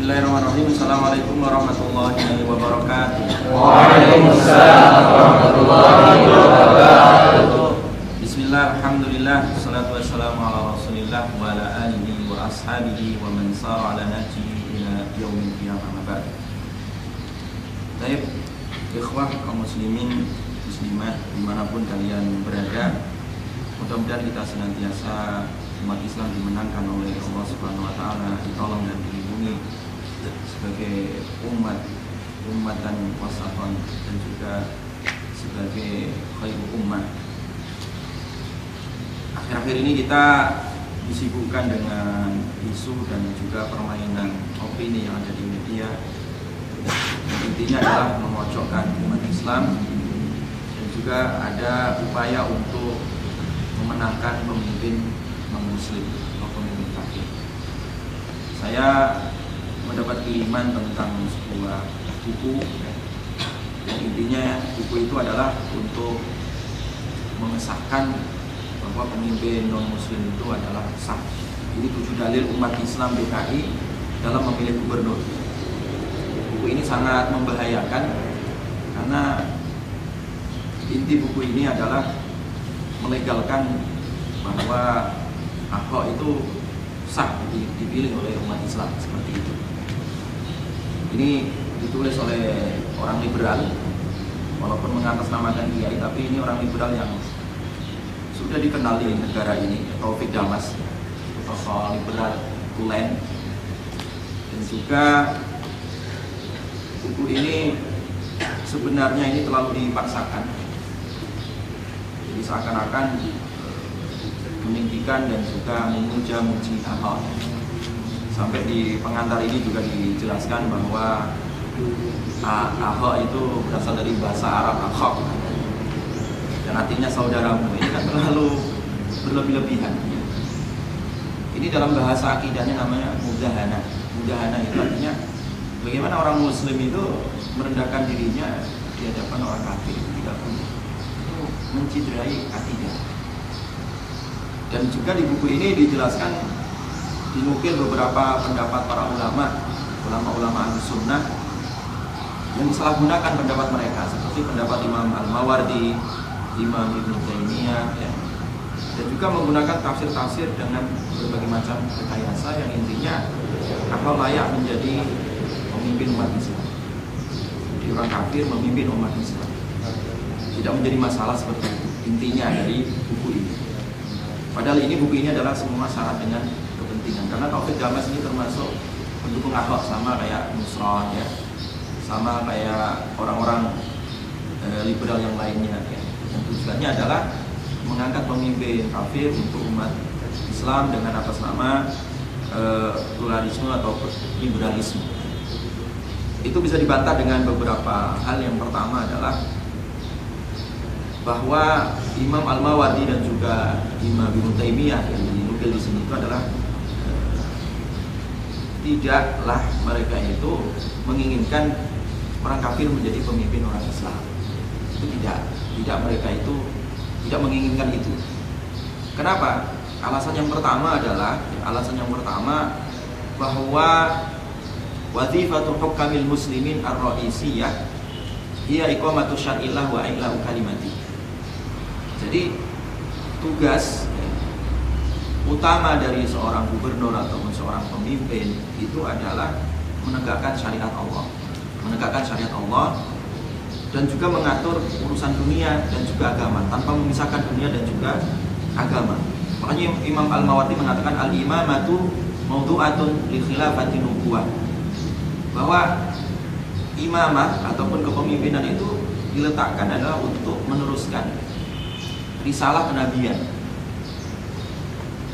Bismillahirrahmanirrahim. Assalamualaikum warahmatullahi wabarakatuh. Waalaikumsalam warahmatullahi wabarakatuh. Bismillah, alhamdulillah, salatu wassalamu ala rasulillah wa ala alihi wa ashabihi wa man sara ala nahjihi ila yaumil qiyamah. Ba'd. Baik, ikhwah kaum muslimin muslimat dimanapun kalian berada, mudah-mudahan kita senantiasa umat Islam dimenangkan oleh Allah Subhanahu wa taala, ditolong dan dilindungi sebagai umatan wasatan dan juga sebagai khairul ummah. Akhir-akhir ini kita disibukkan dengan isu dan juga permainan opini yang ada di media. Intinya adalah memojokkan umat Islam dan juga ada upaya untuk memenangkan pemimpin non-muslim atau pemimpin kafir. Saya mendapat kiriman tentang sebuah buku yang intinya buku itu adalah untuk mengesahkan bahwa pemimpin non-muslim itu adalah sah. Ini 7 dalil umat Islam DKI dalam memilih gubernur. Buku ini sangat membahayakan karena inti buku ini adalah melegalkan bahwa Ahok itu sah dipilih oleh umat Islam seperti itu. Ini ditulis oleh orang liberal, walaupun mengatasnamakan kiai, tapi ini orang liberal yang sudah dikenal di negara ini, Taufik Damas, tokoh liberal tulen. Dan juga buku ini sebenarnya ini terlalu dipaksakan, jadi seakan-akan meninggikan dan juga memuja-muji Ahok. Sampai di pengantar ini juga dijelaskan bahwa Ahok itu berasal dari bahasa Arab Ahok dan artinya saudaramu. Ini kan terlalu berlebih-lebihan. Ini dalam bahasa akidahnya namanya mudahana. Mudahana itu artinya bagaimana orang muslim itu merendahkan dirinya di hadapan orang kafir, tidak punya, itu menciderai akidah. Dan juga di buku ini dijelaskan, dinukil beberapa pendapat para ulama Ahlus-Sunnah yang disalahgunakan pendapat mereka, seperti pendapat Imam Al-Mawardi, Imam Ibnu Taimiyah, ya. Dan juga menggunakan tafsir-tafsir dengan berbagai macam rekayasa yang intinya Ahok layak menjadi pemimpin umat Islam. Jadi orang kafir memimpin umat Islam tidak menjadi masalah seperti itu intinya dari buku ini. Padahal ini buku ini adalah semua syarat dengan kepentingan, karena Taufik Damas ini termasuk pendukung Ahok, sama kayak Nusron, ya, sama kayak orang-orang liberal yang lainnya, ya. Dan tujuannya adalah mengangkat pemimpin kafir untuk umat Islam dengan atas nama pluralisme atau liberalisme. Itu bisa dibantah dengan beberapa hal. Yang pertama adalah bahwa Imam Al-Mawardi dan juga Imam Ibnu Taimiyah yang dinukil di sini itu adalah tidaklah mereka itu menginginkan orang kafir menjadi pemimpin orang Islam. Itu tidak mereka itu tidak menginginkan itu. Kenapa? Alasan yang pertama bahwa wazifatul hukamil muslimin ar-ra'isiyah hiya iqamatu syar'illah wa i'la'u kalimati. Jadi tugas utama dari seorang gubernur ataupun seorang pemimpin itu adalah menegakkan syariat Allah, dan juga mengatur urusan dunia dan juga agama tanpa memisahkan dunia dan juga agama. Makanya Imam Al-Mawardi mengatakan al-imamatu mawdu'atun li khilafati nubuwah, bahwa imamah ataupun kepemimpinan itu diletakkan adalah untuk meneruskan risalah kenabian.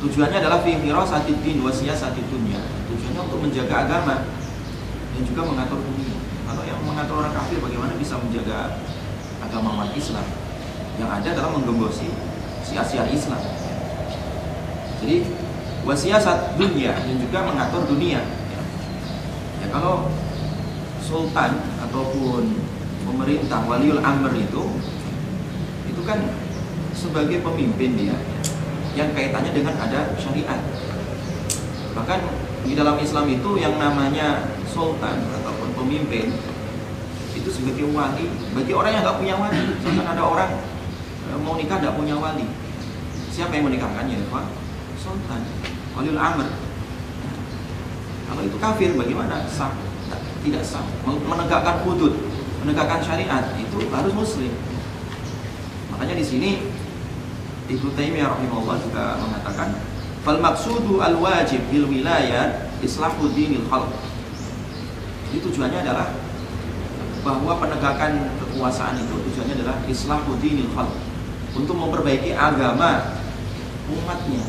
Tujuannya adalah fi hirasatid din wa siyasatid dunya. Tujuannya untuk menjaga agama dan juga mengatur dunia. Kalau yang mengatur orang kafir, bagaimana bisa menjaga agama umat Islam? Yang ada adalah menggembosi siar-siar Islam. Jadi wasiyasat dunia dan juga mengatur dunia. Ya, kalau sultan ataupun pemerintah waliul amr itu kan sebagai pemimpin dia yang kaitannya dengan ada syariat. Bahkan Di dalam Islam itu yang namanya sultan ataupun pemimpin itu sebagai wali bagi orang yang nggak punya wali. Misalkan ada orang mau nikah nggak punya wali, siapa yang menikahkannya? Pak sultan, waliul amr. Kalau itu kafir bagaimana? Sah? Tidak sah. Menegakkan hudud, menegakkan syariat itu harus muslim. Makanya di sini Ibnu Taimiyah rahimahullah juga mengatakan fal maqsudu al wajib bil wilayah islahu dinil khalq. Jadi tujuannya adalah bahwa penegakan kekuasaan itu tujuannya adalah islahu dinil khalq, untuk memperbaiki agama umatnya.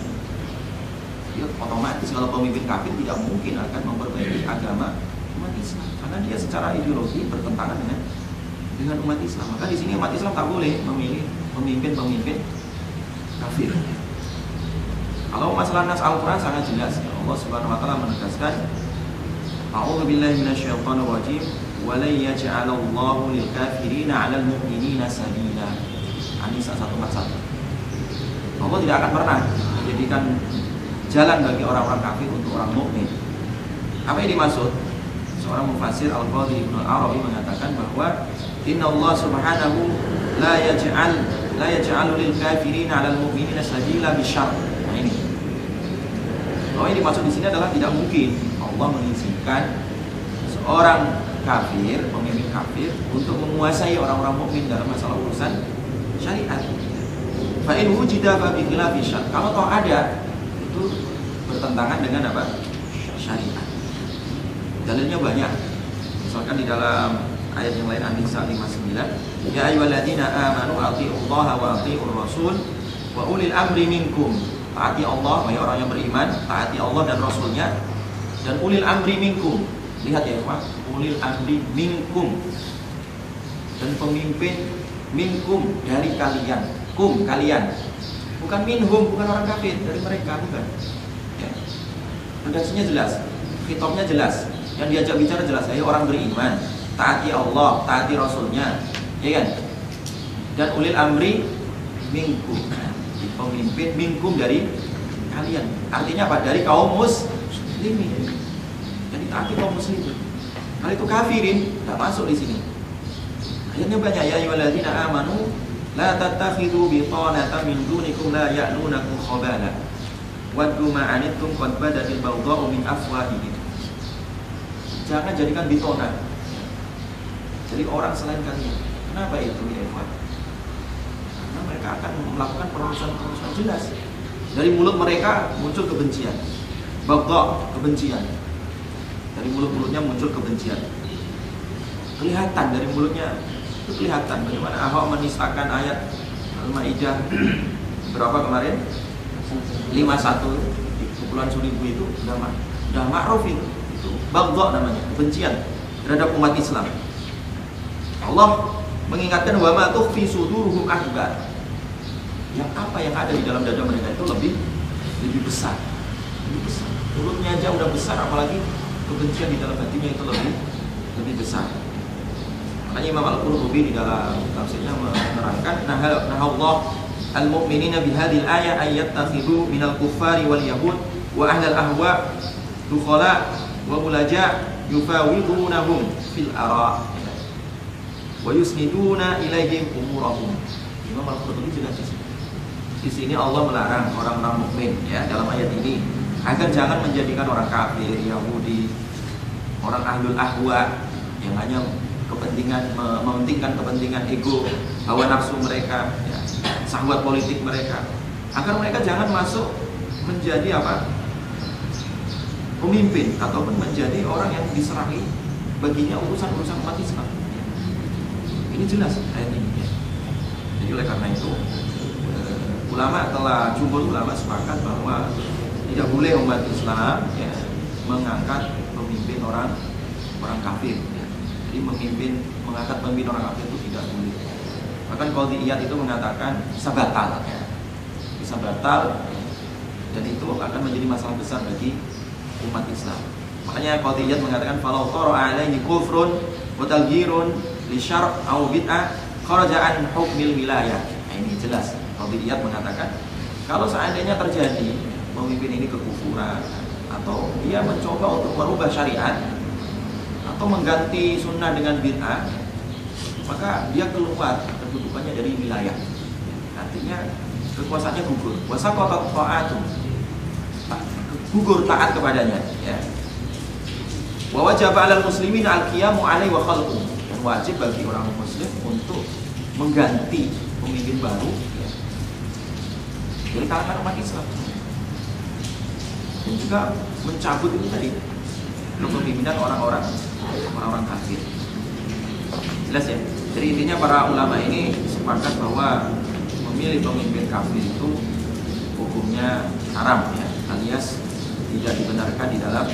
Ya, otomatis kalau pemimpin kafir tidak mungkin akan memperbaiki agama umat Islam karena dia secara ideologi bertentangan dengan umat Islam. Maka di sini umat Islam tak boleh memilih pemimpin kafir. Kalau masalah nas Al-Quran sangat jelas. Allah Subhanahu wa taala menegaskan, A'udzu billahi minasyaitonir rajim, wa la yaj'alallahu lil kafirina 'alal mu'minina sabila. An-Nisa 141. Allah tidak akan pernah menjadikan jalan bagi orang-orang kafir untuk orang mukmin. Apa yang dimaksud? Seorang mufasir Al-Qadhi Ibnu Arabi mengatakan bahwa Inna Allah Subhanahu la yaj'alu lil kafirina 'alal mu'minina sabila bisyarr. Nah ini. Yang dimaksud di sini adalah tidak mungkin Allah mengizinkan seorang kafir, pemimpin kafir untuk menguasai orang-orang mukmin dalam masalah urusan syariat. Fa in wujida fa bi khilafi syarr. Kalau toh ada itu bertentangan dengan apa? Syariat. Dalilnya banyak. Misalkan di dalam ayat yang lain An-Nisa 59, ya ayyuhalladzina amanu atti'ullaha wa atti'ur rasul wa ulil amri minkum. Taati Allah, wahai orang yang beriman, taati Allah dan Rasulnya, dan ulil amri minkum. Lihat ya, Pak, ulil amri minkum. Dan pemimpin minkum dari kalian. Kum kalian. Bukan minhum, bukan orang kafir, dari mereka bukan. Ya. Redaksinya jelas, khitabnya jelas, yang diajak bicara jelas. Ayo orang beriman, taati Allah, taati Rasulnya, ya kan? Dan ulil amri minkum, pemimpin minkum dari kalian. Artinya apa? Dari kaum muslimin. Jadi taati kaum muslimin. Kalau itu kafirin, tidak masuk di sini. Ayatnya banyak. Ya ayyuhalladzina amanu la tattakhidhu bitanatan min dunikum la ya'lunakum khabala waddu ma anittum qad badatil baghdha'u min afwahihim. Jangan jadikan bitona, jadi orang selain kalian. Kenapa itu ya Ikhwan? Karena mereka akan melakukan perusahaan jelas. Dari mulut mereka muncul kebencian, baghdha, kebencian. Dari mulut-mulutnya muncul kebencian. Kelihatan dari mulutnya, itu kelihatan bagaimana Ahok menistakan ayat Al-Maidah berapa kemarin? 51 di Kepulauan Seribu itu udah ma'ruf itu baghdha namanya, kebencian terhadap umat Islam. Allah mengingatkan wa ma tukhfi suduruhum akbar. Yang apa yang ada di dalam dada mereka itu lebih besar. Lebih besar. Mulutnya aja udah besar, apalagi kebencian di dalam hatinya itu lebih besar. Makanya Imam Al-Qurtubi di dalam tafsirnya menerangkan Allah al-mu'minina bihadhil ayat ayyattakhidhu minal kuffari wal yahud wa ahlal ahwa dukhala wa mulaja yufawidunahum fil ara wa yusniduna ilaihim umurahum. Imam Al-Qurtubi jelas di sini Allah melarang orang-orang mukmin ya dalam ayat ini agar jangan menjadikan orang kafir, Yahudi, orang ahlul ahwa yang hanya mementingkan kepentingan ego, hawa nafsu mereka, ya, syahwat politik mereka, agar mereka jangan masuk menjadi apa? Pemimpin ataupun menjadi orang yang diserahi baginya urusan-urusan umat Islam. Ini jelas ayat ini. Ya. Jadi oleh karena itu jumhur ulama sepakat bahwa tidak boleh umat Islam ya, mengangkat pemimpin orang kafir. Ya. Jadi mengangkat pemimpin orang kafir itu tidak boleh. Bahkan Qadhi Iyad itu mengatakan bisa batal, ya. Bisa batal, dan itu akan menjadi masalah besar bagi umat Islam. Makanya Qadhi Iyad mengatakan falau tara alaihi kufrun wa talghirun li syar'a aw bid'ah kharaja an hukmil wilayah. Nah, ini jelas. Qadhi Iyad mengatakan kalau seandainya terjadi pemimpin ini kekufuran, atau dia mencoba untuk merubah syariat atau mengganti sunnah dengan bid'ah, maka dia keluar kedudukannya dari wilayah. Artinya kekuasaannya gugur. Wasaqatat ta'atu, gugur taat kepadanya. Ya. Wa wajaba 'alal muslimin al-qiyamu 'alaihi wa khalquhu, dan wajib bagi orang muslim untuk mengganti pemimpin baru ya, dari kalangan umat Islam, dan juga mencabut itu tadi kepemimpinan orang-orang kafir. Jelas ya. Jadi intinya para ulama ini sepakat bahwa memilih pemimpin kafir itu hukumnya haram ya, alias tidak dibenarkan di dalam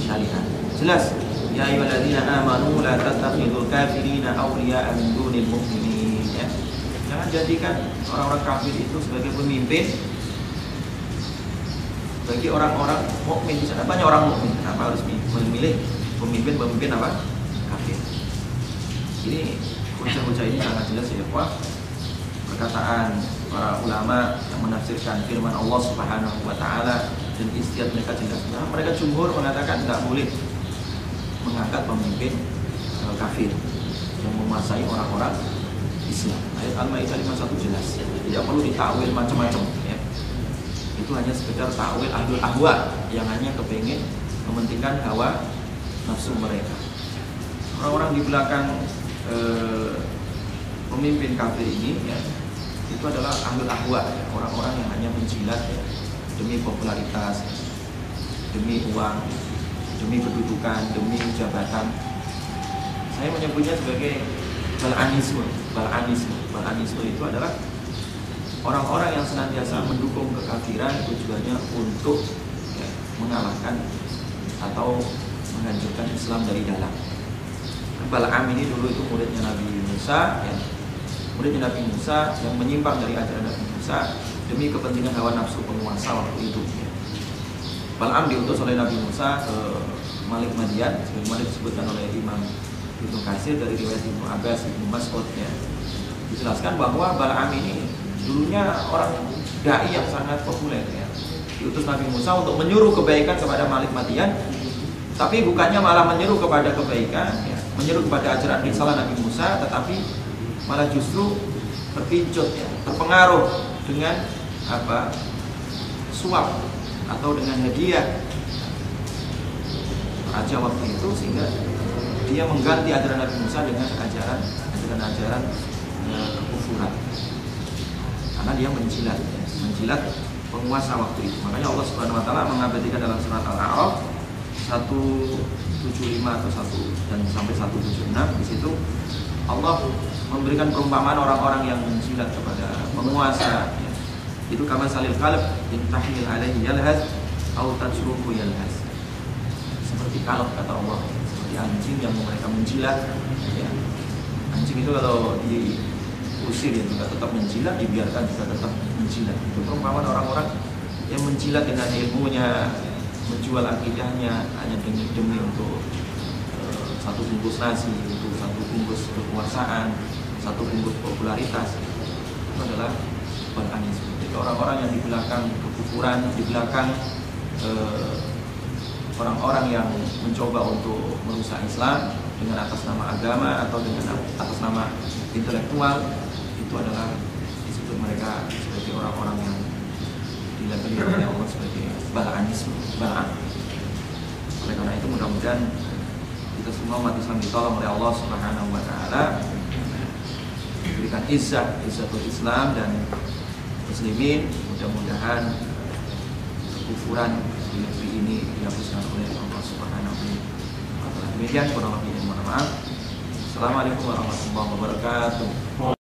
syariat. Jelas. Ya ayyuhalladzina amanu la tattakhidul kafirina awliya'a min dunil mu'minin ya. Jangan jadikan orang-orang kafir itu sebagai pemimpin bagi orang-orang mukmin. Di sana banyak orang mukmin. Kenapa harus memilih pemimpin apa? Kafir. Ini hujah-hujah ini sangat jelas ya, Pak. Perkataan para ulama yang menafsirkan firman Allah Subhanahu wa taala dan istihad mereka jelas. Nah, mereka jumhur mengatakan tidak boleh mengangkat pemimpin kafir yang menguasai orang-orang Islam. Ayat Al-Maidah 51 jelas. Tidak perlu ditakwil macam-macam ya. Itu hanya sekedar takwil ahlul ahwa yang hanya kepingin mementingkan hawa nafsu mereka. Orang-orang di belakang pemimpin kafir ini ya, itu adalah ahlul ahwa ya, orang-orang yang hanya menjilat ya, demi popularitas, demi uang, demi kedudukan, demi jabatan. Saya menyebutnya sebagai balanisme. Balanisme itu adalah orang-orang yang senantiasa mendukung kekafiran tujuannya untuk ya, mengalahkan atau menghancurkan Islam dari dalam. Bal'am ini dulu itu muridnya Nabi Musa ya. Muridnya Nabi Musa yang menyimpang dari ajaran Nabi Musa demi kepentingan hawa nafsu penguasa waktu itu ya. Bal'am diutus oleh Nabi Musa ke Malik Madian, sebagaimana disebutkan oleh Imam Ibnu Katsir dari riwayat Ibnu Abbas, Ibnu Mas'ud ya. Dijelaskan bahwa Bal'am ini dulunya orang dai yang sangat populer ya. Diutus Nabi Musa untuk menyuruh kebaikan kepada Malik Madian, tapi bukannya malah menyeru kepada kebaikan ya, menyeru kepada ajaran risalah Nabi Musa, tetapi malah justru terpincut ya, terpengaruh dengan apa? Suap atau dengan hadiah raja waktu itu, sehingga dia mengganti ajaran Nabi Musa dengan ajaran kekufuran, karena dia menjilat penguasa waktu itu. Makanya Allah Subhanahu wa taala mengabadikan dalam surat Al-A'raf 175 atau 1 dan sampai 176, di situ Allah memberikan perumpamaan orang-orang yang menjilat kepada penguasa ya. Itu kama salil qalb in tahmil alaihi yalhaz au tajruhu yalhaz. Seperti kalb kata Allah, seperti anjing yang mereka menjilat ya. Anjing itu kalau diusir ya juga tetap menjilat, dibiarkan juga tetap menjilat. Itu perumpamaan orang-orang yang menjilat dengan ilmunya, menjual akidahnya hanya demi untuk satu bungkus nasi, untuk satu bungkus kekuasaan, satu bungkus popularitas. Itu adalah balanisme. Jadi orang-orang yang di belakang kekufuran, di belakang orang-orang yang mencoba untuk merusak Islam dengan atas nama agama atau dengan atas nama intelektual, itu adalah disebut mereka sebagai orang-orang yang dilabeli oleh Allah sebagai balanisme, balaan. Oleh karena itu mudah-mudahan kita semua umat Islam ditolong oleh Allah Subhanahu wa taala, diberikan izzatul Islam dan muslimin. Mudah-mudahan kekufuran di negeri ini dihapuskan oleh Allah Subhanahu wa taala. Demikian kurang lebihnya, mohon maaf. Assalamualaikum warahmatullahi wabarakatuh.